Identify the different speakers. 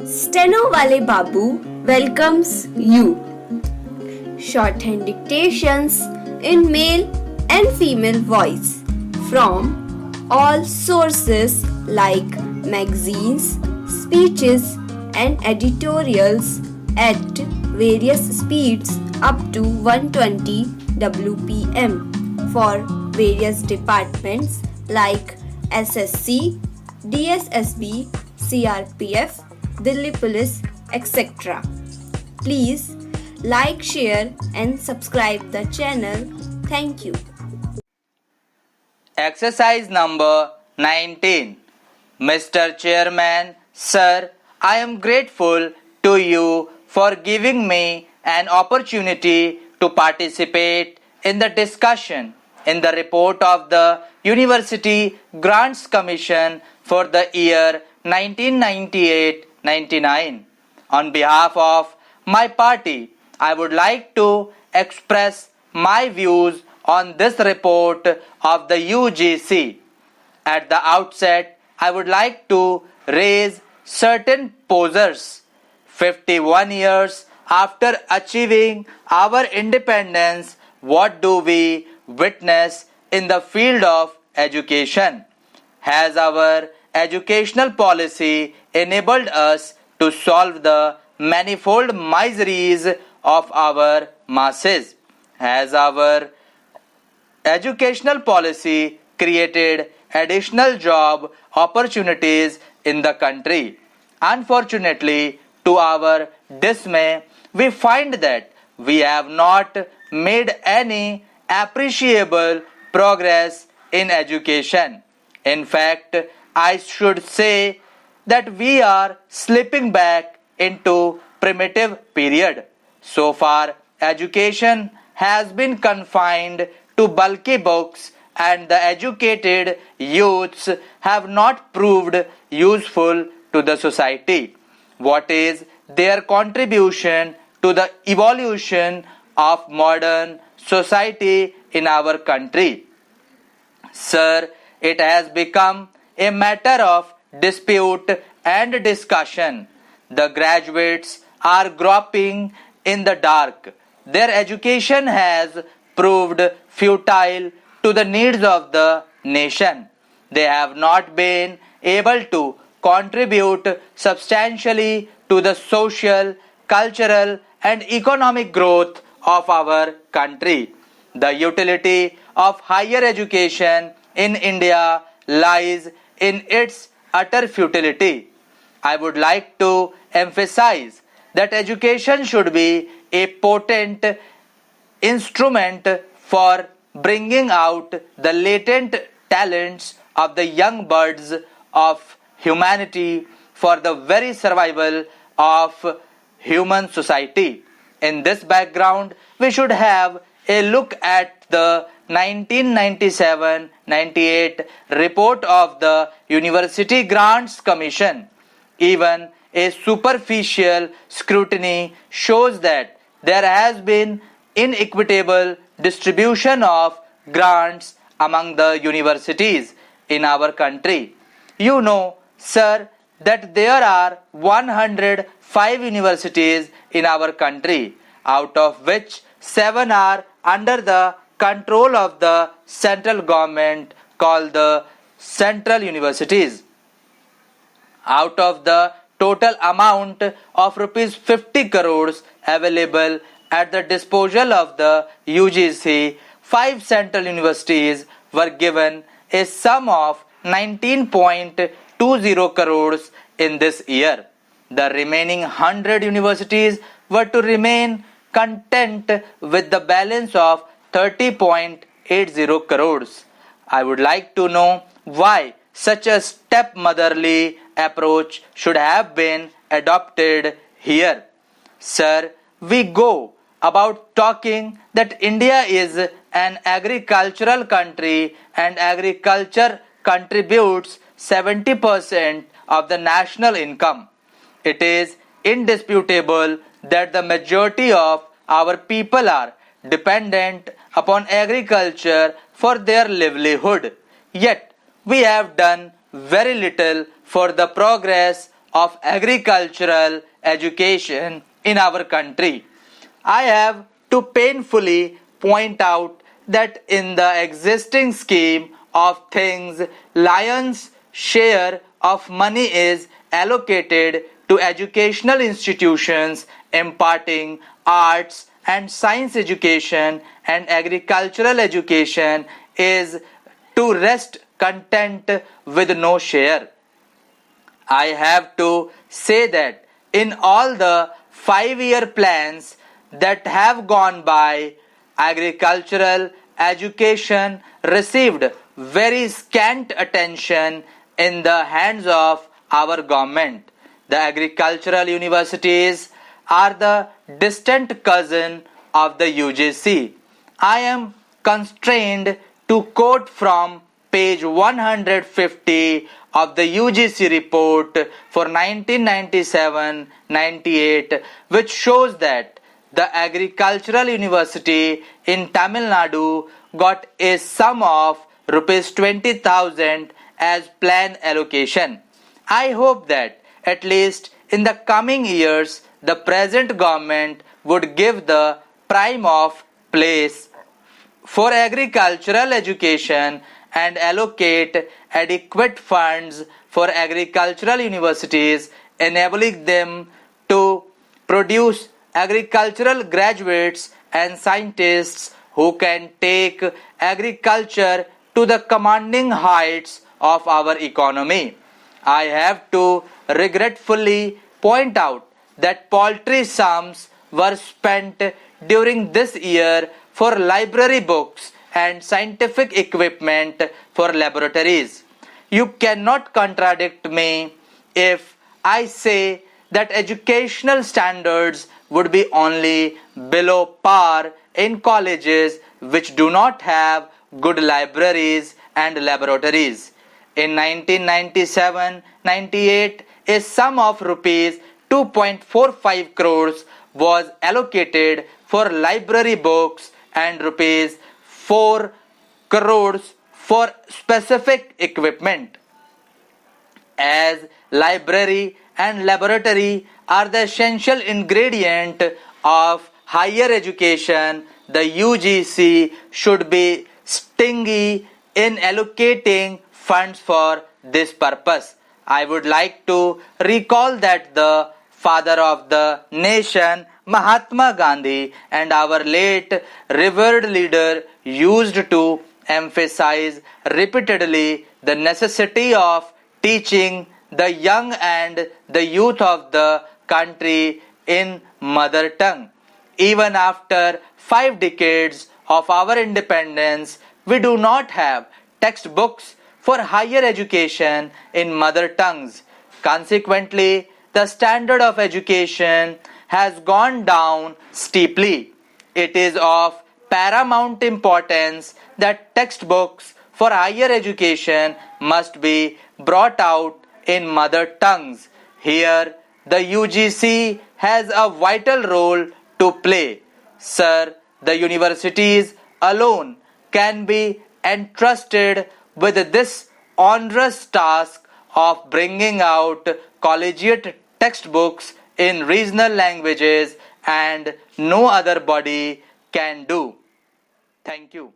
Speaker 1: Steno Wale Babu welcomes you. Shorthand dictations in male and female voice from all sources like magazines, speeches, and editorials at various speeds up to 120 WPM for various departments like SSC, DSSB, CRPF, Delhi Police, etc. Please like, share, and subscribe the channel. Thank you.
Speaker 2: Exercise number 19. Mr. Chairman, Sir, I am grateful to you for giving me an opportunity to participate in the discussion in the report of the University Grants Commission for the year 1998-99. On behalf of my party, I would like to express my views on this report of the UGC. At the outset, I would like to raise certain posers. 51 years after achieving our independence, what do we witness in the field of education? Has our educational policy enabled us to solve the manifold miseries of our masses? Has our educational policy created additional job opportunities in the country? Unfortunately, to our dismay, we find that we have not made any appreciable progress in education. In fact, I should say that we are slipping back into primitive period. So far, education has been confined to bulky books, and the educated youths have not proved useful to the society. What is their contribution to the evolution of modern society in our country? Sir, it has become a matter of dispute and discussion. The graduates are groping in the dark. Their education has proved futile to the needs of the nation. They have not been able to contribute substantially to the social, cultural, and economic growth of our country. The utility of higher education in India lies in its utter futility. I would like to emphasize that education should be a potent instrument for bringing out the latent talents of the young birds of humanity for the very survival of human society. In this background, we should have a look at the 1997-98 report of the University Grants Commission. Even a superficial scrutiny shows that there has been inequitable distribution of grants among the universities in our country. You know, sir, that there are 105 universities in our country, out of which 7 are under the control of the central government, called the central universities. Out of the total amount of rupees 50 crores available at the disposal of the UGC, 5 central universities were given a sum of 19.20 crores in this year. The remaining 100 universities were to remain content with the balance of 30.80 crores. I would like to know why such a stepmotherly approach should have been adopted here. Sir, we go about talking that India is an agricultural country and agriculture contributes 70% of the national income. It is indisputable that the majority of our people are dependent upon agriculture for their livelihood. Yet, we have done very little for the progress of agricultural education in our country. I have to painfully point out that in the existing scheme of things, lion's share of money is allocated to educational institutions imparting arts and science education, and agricultural education is to rest content with no share. I have to say that in all the 5-year plans that have gone by, agricultural education received very scant attention in the hands of our government. The agricultural universities are the distant cousin of the UGC. I am constrained to quote from page 150 of the UGC report for 1997-98, which shows that the agricultural university in Tamil Nadu got a sum of rupees 20,000 as plan allocation. I hope that at least in the coming years the present government would give the prime of place for agricultural education and allocate adequate funds for agricultural universities, enabling them to produce agricultural graduates and scientists who can take agriculture to the commanding heights of our economy. I have to regretfully point out that paltry sums were spent during this year for library books and scientific equipment for laboratories. You cannot contradict me if I say that educational standards would be only below par in colleges which do not have good libraries and laboratories. In 1997-98, a sum of rupees 2.45 crores was allocated for library books and rupees 4 crores for specific equipment. As library and laboratory are the essential ingredient of higher education, the UGC should be stingy in allocating funds for this purpose. I would like to recall that the father of the nation, Mahatma Gandhi, and our late revered leader used to emphasize repeatedly the necessity of teaching the young and the youth of the country in mother tongue. Even after 5 decades of our independence, we do not have textbooks for higher education in mother tongues. Consequently, the standard of education has gone down steeply. It is of paramount importance that textbooks for higher education must be brought out in mother tongues. Here, the UGC has a vital role to play. Sir, the universities alone can be entrusted with this onerous task of bringing out collegiate textbooks in regional languages, and no other body can do. Thank you.